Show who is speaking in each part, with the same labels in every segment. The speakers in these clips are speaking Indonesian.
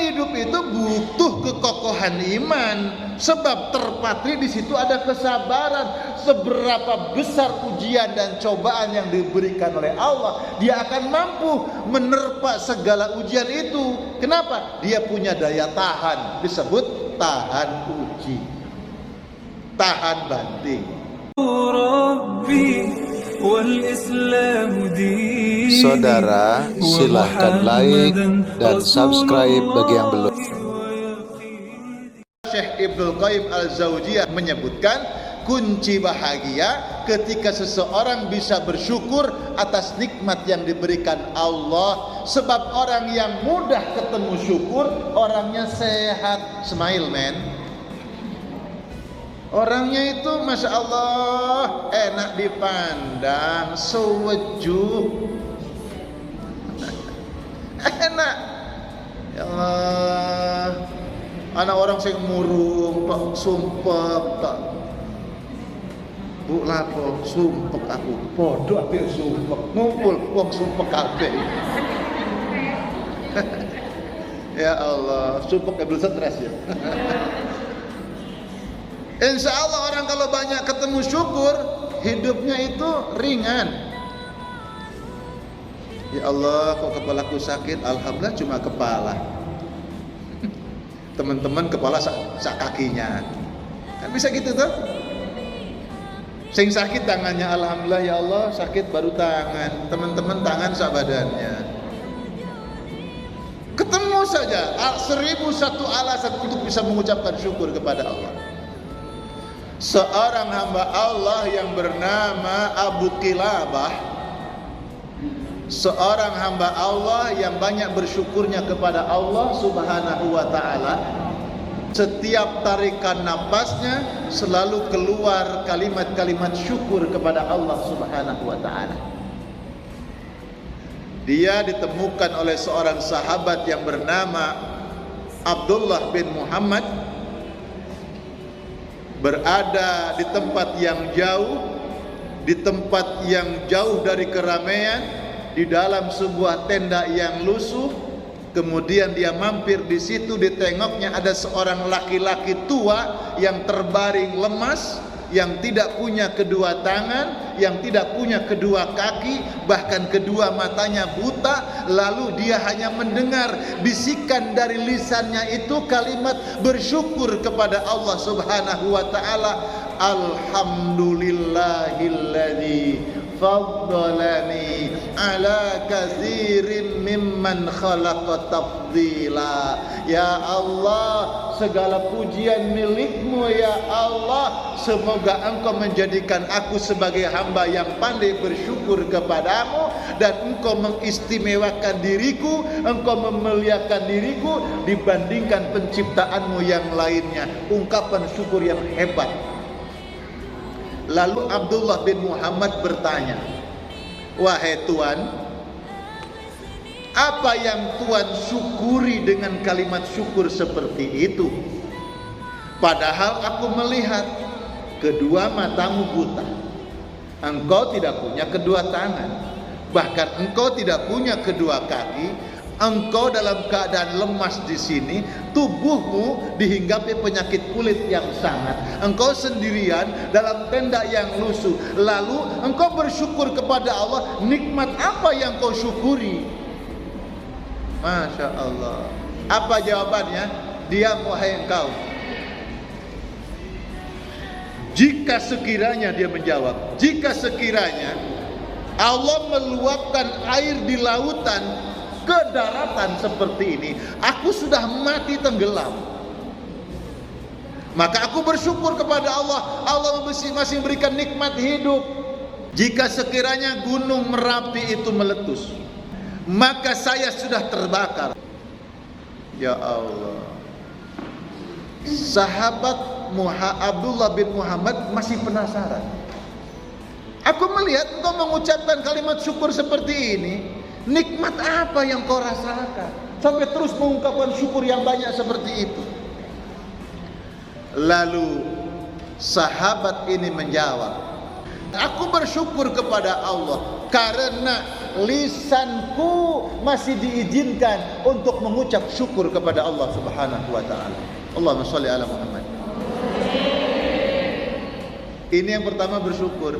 Speaker 1: hidup itu butuh kekokohan iman, sebab terpatri di situ ada kesabaran. Seberapa besar ujian dan cobaan yang diberikan oleh Allah, dia akan mampu menerpa segala ujian itu. Kenapa? Dia punya daya tahan, disebut tahan uji, tahan banting.
Speaker 2: Saudara, silahkan like dan subscribe bagi yang belum.
Speaker 1: Syekh Ibnul Qayyim Al-Jauziyah menyebutkan kunci bahagia ketika seseorang bisa bersyukur atas nikmat yang diberikan Allah. Sebab orang yang mudah ketemu syukur, orangnya sehat. Smile man. Orangnya itu Masya Allah enak dipandang, sewejuh, enak. Ya Allah, anak orang sing murung, pak sumpek, tak bu lapo sumpek aku, podo apik sumpek, ngumpul wong sumpek kabeh. Ya Allah, sumpek kabel stres ya. Insya Allah orang kalau banyak ketemu syukur, hidupnya itu ringan. Ya Allah, kok kepalaku sakit? Alhamdulillah cuma kepala. Teman-teman kepala sak kakinya. Kan bisa gitu tuh. Sing sakit tangannya, alhamdulillah ya Allah, sakit baru tangan. Teman-teman tangan sak badannya. Ketemu saja 1001 alasan untuk bisa mengucapkan syukur kepada Allah. Seorang hamba Allah yang bernama Abu Qilabah, seorang hamba Allah yang banyak bersyukurnya kepada Allah Subhanahu wa ta'ala. Setiap tarikan napasnya selalu keluar kalimat-kalimat syukur kepada Allah Subhanahu wa ta'ala. Dia ditemukan oleh seorang sahabat yang bernama Abdullah bin Muhammad, berada di tempat yang jauh dari keramaian, di dalam sebuah tenda yang lusuh. Kemudian dia mampir di situ, ditengoknya ada seorang laki-laki tua yang terbaring lemas, yang tidak punya kedua tangan, yang tidak punya kedua kaki, bahkan kedua matanya buta. Lalu dia hanya mendengar bisikan dari lisannya itu kalimat bersyukur kepada Allah Subhanahu wa ta'ala. Alhamdulillahilladzi faddalani ala katsirin mimman khalaqa tafdila. Ya Allah, segala pujian milikmu ya Allah. Semoga engkau menjadikan aku sebagai hamba yang pandai bersyukur kepadamu, dan engkau mengistimewakan diriku, engkau memuliakan diriku dibandingkan penciptaanmu yang lainnya. Ungkapan syukur yang hebat. Lalu Abdullah bin Muhammad bertanya, wahai Tuan, apa yang Tuan syukuri dengan kalimat syukur seperti itu? Padahal aku melihat kedua matamu buta, engkau tidak punya kedua tangan, bahkan engkau tidak punya kedua kaki. Engkau dalam keadaan lemas di sini, tubuhmu dihinggapi penyakit kulit yang sangat. Engkau sendirian dalam tenda yang lusuh. Lalu engkau bersyukur kepada Allah. Nikmat apa yang kau syukuri? Masya Allah. Apa jawabannya? Diam wahai engkau. Jika sekiranya, dia menjawab, jika sekiranya Allah meluapkan air di lautan ke daratan seperti ini, aku sudah mati tenggelam. Maka aku bersyukur kepada Allah. Allah masih memberikan nikmat hidup. Jika sekiranya gunung Merapi itu meletus, maka saya sudah terbakar. Ya Allah. Sahabat Abdullah bin Muhammad masih penasaran. Aku melihat engkau mengucapkan kalimat syukur seperti ini. Nikmat apa yang kau rasakan sampai terus mengungkapkan syukur yang banyak seperti itu? Lalu sahabat ini menjawab, Aku bersyukur kepada Allah karena lisanku masih diizinkan untuk mengucap syukur kepada Allah Subhanahu wa taala. Allahumma shalli ala Muhammad. Ini yang pertama, bersyukur.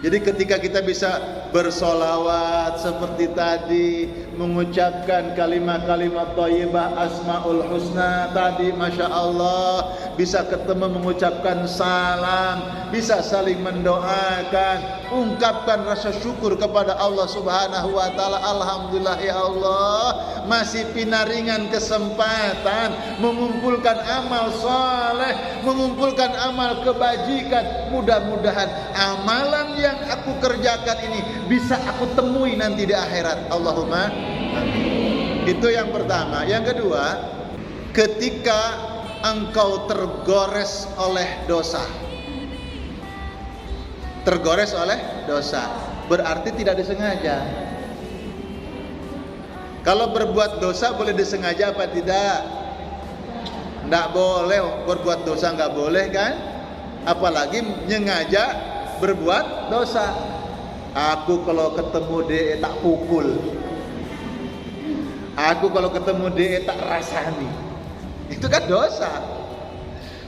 Speaker 1: Jadi ketika kita bisa bersolawat seperti tadi, mengucapkan kalimat-kalimat thayyibah asmaul husna tadi, Masya Allah, bisa ketemu mengucapkan salam, bisa saling mendoakan, ungkapkan rasa syukur kepada Allah Subhanahu wa taala. Alhamdulillah ya Allah, masih pinaringan kesempatan mengumpulkan amal saleh, mengumpulkan amal kebajikan. Mudah-mudahan amalan yang aku kerjakan ini bisa aku temui nanti di akhirat. Allahumma amin. Itu yang pertama. Yang kedua, ketika engkau tergores oleh dosa. Tergores oleh dosa berarti tidak disengaja. Kalau berbuat dosa boleh disengaja apa tidak? Tidak boleh berbuat dosa, nggak boleh kan? Apalagi nyengaja berbuat dosa. Aku kalau ketemu dia tak pukul. Aku kalau ketemu dia tak rasani. Itu kan dosa.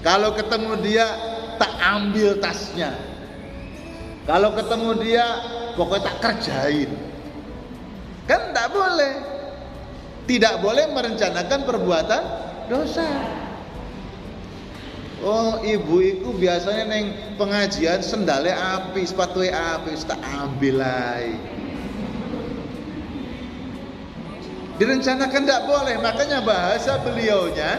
Speaker 1: Kalau ketemu dia tak ambil tasnya. Kalau ketemu dia pokoknya tak kerjain. Kan tak boleh. Tidak boleh merencanakan perbuatan dosa. Oh, ibu-ibu biasanya neng pengajian sendale api, sepatu api, tak ambil lagi. Direncanakan tidak boleh. Makanya bahasa beliaunya,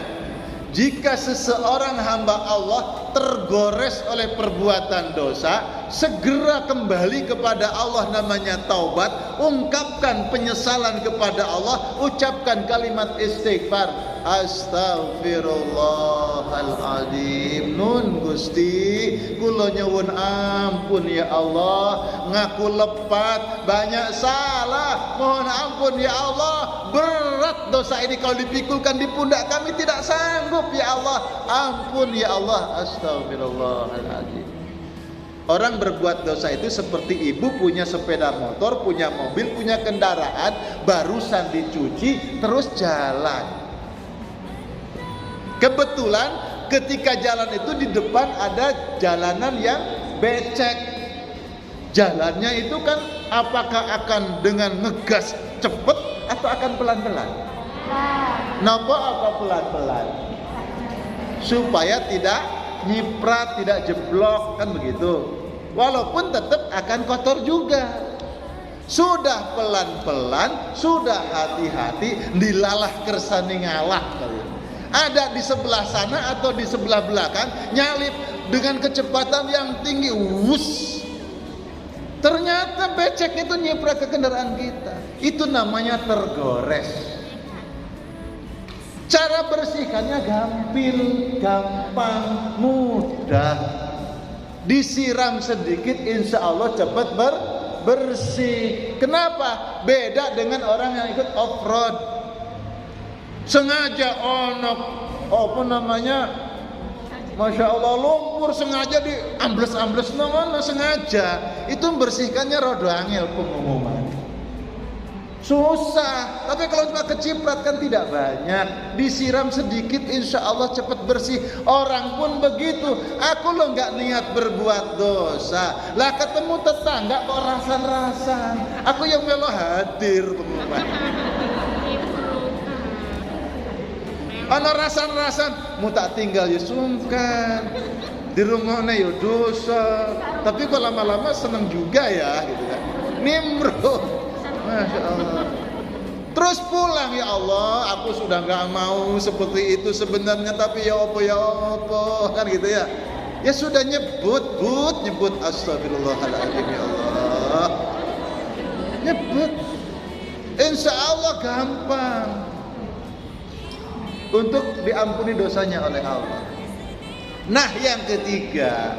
Speaker 1: jika seseorang hamba Allah tergores oleh perbuatan dosa, segera kembali kepada Allah, namanya taubat, ungkapkan penyesalan kepada Allah, ucapkan kalimat istighfar. Astaghfirullahaladzim. Nun Gusti, kula nyuwun ampun ya Allah, ngaku lepat, banyak salah, mohon ampun ya Allah. Berat dosa ini kalau dipikulkan di pundak kami, tidak sanggup ya Allah. Ampun ya Allah. Astaghfirullahaladzim. Orang berbuat dosa itu seperti ibu punya sepeda motor, punya mobil, punya kendaraan, barusan dicuci terus jalan. Kebetulan ketika jalan itu di depan ada jalanan yang becek. Jalannya itu kan apakah akan dengan ngegas cepet atau akan pelan-pelan? Napa apa pelan-pelan? Supaya tidak nyiprat, tidak jeblok, kan begitu. Walaupun tetap akan kotor juga. Sudah pelan-pelan, sudah hati-hati, dilalah kersani ngalah. Ada di sebelah sana atau di sebelah belakang nyalip dengan kecepatan yang tinggi, wus. Ternyata becek itu nyiprat ke kendaraan kita. Itu namanya tergores. Cara bersihkannya gampang, mudah. Disiram sedikit, insya Allah cepat bersih. Kenapa? Beda dengan orang yang ikut off-road. Sengaja Masya Allah, lumpur sengaja di ambles mana sengaja. Itu membersihkannya rodo angel pengumuman. Susah. Tapi kalau cuma keciprat kan tidak banyak. Disiram sedikit insya Allah cepat bersih. Orang pun begitu. Aku lo nggak niat berbuat dosa. Lah ketemu tetangga kok rasan-rasan. Aku yang melo hadir pengumuman. Ana rasan-rasan mu tak tinggal ya sungkan. Di rumahnya ya dosa. Tapi kok lama-lama seneng juga ya gitu kan. Nimrod. Masya Allah. Terus pulang, ya Allah, aku sudah nggak mau seperti itu sebenarnya, tapi ya apa kan gitu ya. Ya sudah nyebut astagfirullahaladzim ya Allah. Nyebut. Insya Allah gampang untuk diampuni dosanya oleh Allah. Nah, yang ketiga,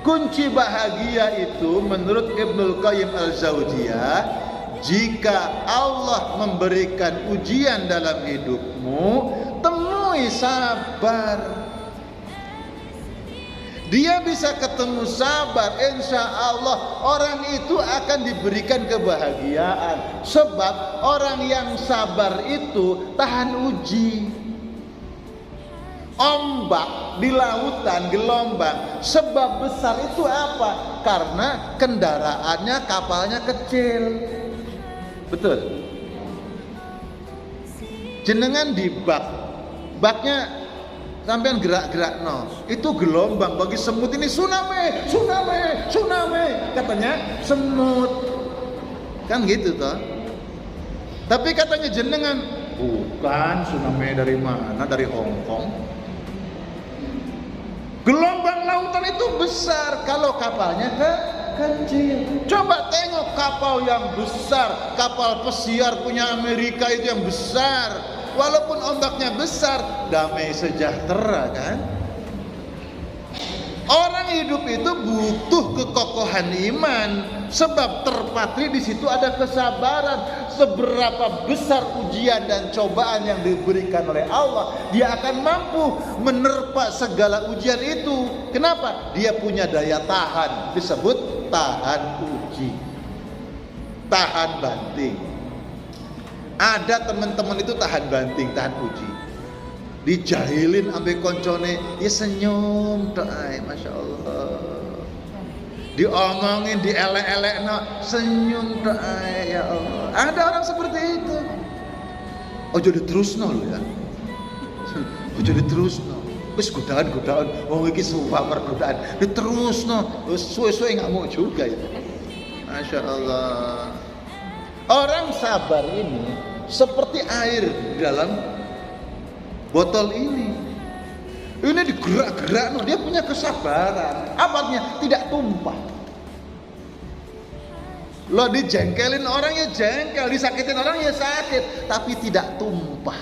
Speaker 1: kunci bahagia itu menurut Ibnul Qayyim Al-Jauziyah, jika Allah memberikan ujian dalam hidupmu, temui sabar. dia bisa ketemu sabar, insya Allah orang itu akan diberikan kebahagiaan. Sebab orang yang sabar itu tahan uji. Ombak di lautan, gelombang, sebab besar itu apa? Karena kendaraannya, kapalnya kecil. Betul. Jenengan di baknya sampean gerak-gerak itu gelombang, bagi semut ini tsunami, katanya semut kan gitu toh. Tapi katanya jenengan bukan, tsunami dari mana? Dari Hongkong. Gelombang lautan itu besar kalau kapalnya kecil. Coba tengok kapal yang besar, kapal pesiar punya Amerika itu yang besar. Walaupun ombaknya besar, damai sejahtera kan? Orang hidup itu butuh kekokohan iman, sebab terpatri di situ ada kesabaran. Seberapa besar ujian dan cobaan yang diberikan oleh Allah, dia akan mampu menerpa segala ujian itu. Kenapa? Dia punya daya tahan, disebut tahan uji, tahan banting. Ada teman-teman itu tahan banting, tahan uji. Dijahilin ambil koncone, ya senyum doai, masya Allah. Diomongin, dielek-elek, senyum doai, ya Allah. Ada orang seperti itu. Oh jadi terus ya. Oh jadi terus Wis godaan, wong iki sumpah pergodaan. Diterusno, wis suwe-suwe nggak mau juga itu. Masya Allah. Orang sabar ini seperti air dalam botol ini. Ini digerak-gerak, dia punya kesabaran. Apanya? Tidak tumpah. Lo dijengkelin orang ya jengkel, disakitin orang ya sakit, tapi tidak tumpah.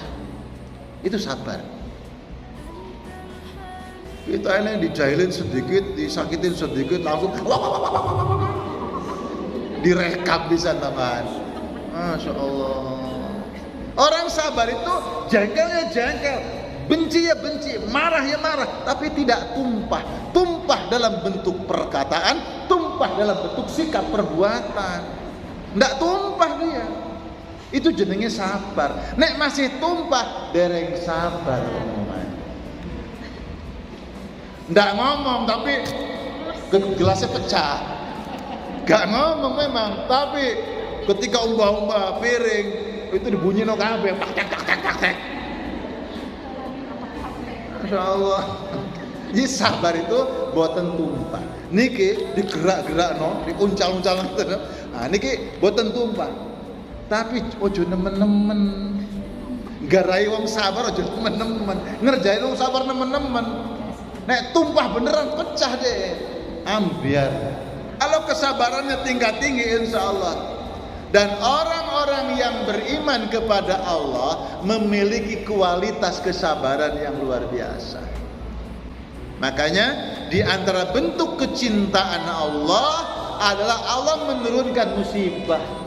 Speaker 1: Itu sabar. Kita ini dijahilin sedikit, disakitin sedikit, langsung direkam bisa teman. Masya Allah. Orang sabar itu jengkel ya jengkel, benci ya benci, marah ya marah, tapi tidak tumpah. Tumpah dalam bentuk perkataan, tumpah dalam bentuk sikap perbuatan. Tidak tumpah dia. Itu jenenge sabar. Nek masih tumpah, dereng sabar omongan. Tidak ngomong tapi gelasnya pecah. Gak ngomong memang, tapi ketika umbah-umbah piring itu dibunyi no kabeh, tak. Masya Allah. Jadi sabar itu boten tumpah. Niki digerak-gerak no, diuncal-uncal no. Nah, niki boten tumpah. Tapi ojo nemen-nemen. Garai wong sabar ojo nemen-nemen. Ngerjain wong sabar nemen-nemen. Nek tumpah beneran pecah deh. Ambiar. Kalau kesabarannya tinggi, insya Allah. Dan orang-orang yang beriman kepada Allah memiliki kualitas kesabaran yang luar biasa. Makanya di antara bentuk kecintaan Allah adalah Allah menurunkan musibah.